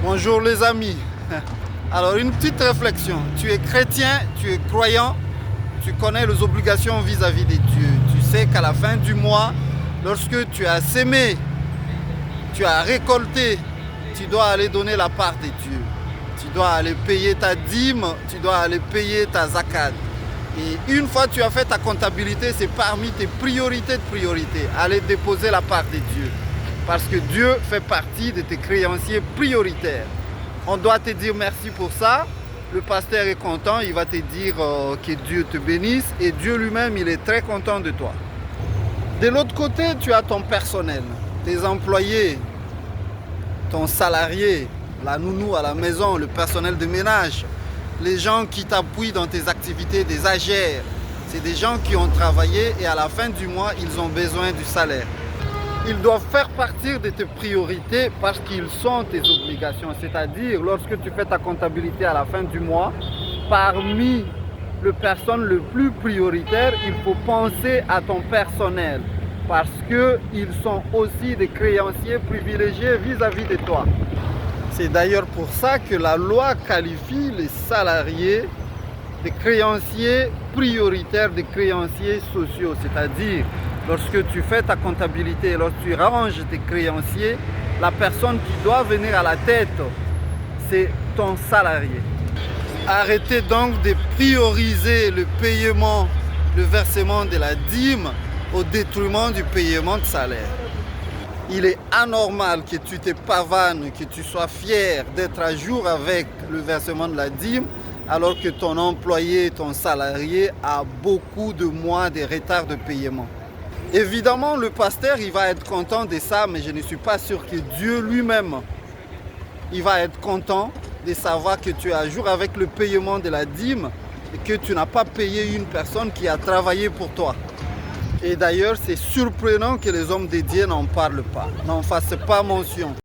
Bonjour les amis. Alors une petite réflexion. Tu es chrétien, tu es croyant, tu connais les obligations vis-à-vis de Dieu. Tu sais qu'à la fin du mois, lorsque tu as sémé, tu as récolté, tu dois aller donner la part de Dieu. Tu dois aller payer ta dîme, tu dois aller payer ta zakat. Et une fois que tu as fait ta comptabilité, c'est parmi tes priorités de priorité, aller déposer la part de Dieu. Parce que Dieu fait partie de tes créanciers prioritaires. On doit te dire merci pour ça. Le pasteur est content, il va te dire que Dieu te bénisse. Et Dieu lui-même, il est très content de toi. De l'autre côté, tu as ton personnel, tes employés, ton salarié, la nounou à la maison, le personnel de ménage, les gens qui t'appuient dans tes activités, des agères. C'est des gens qui ont travaillé et à la fin du mois, ils ont besoin du salaire. Ils doivent faire partie de tes priorités parce qu'ils sont tes obligations. C'est-à-dire, lorsque tu fais ta comptabilité à la fin du mois, parmi les personnes les plus prioritaires, il faut penser à ton personnel parce qu'ils sont aussi des créanciers privilégiés vis-à-vis de toi. C'est d'ailleurs pour ça que la loi qualifie les salariés des créanciers prioritaires, des créanciers sociaux. C'est-à-dire, lorsque tu fais ta comptabilité, lorsque tu ranges tes créanciers, la personne qui doit venir à la tête, c'est ton salarié. Arrêtez donc de prioriser le paiement, le versement de la dîme au détriment du paiement de salaire. Il est anormal que tu te pavanes, que tu sois fier d'être à jour avec le versement de la dîme, alors que ton employé, ton salarié a beaucoup de mois de retard de paiement. Évidemment, le pasteur, il va être content de ça, mais je ne suis pas sûr que Dieu lui-même, il va être content de savoir que tu es à jour avec le paiement de la dîme et que tu n'as pas payé une personne qui a travaillé pour toi. Et d'ailleurs, c'est surprenant que les hommes de Dieu n'en parlent pas, n'en fassent pas mention.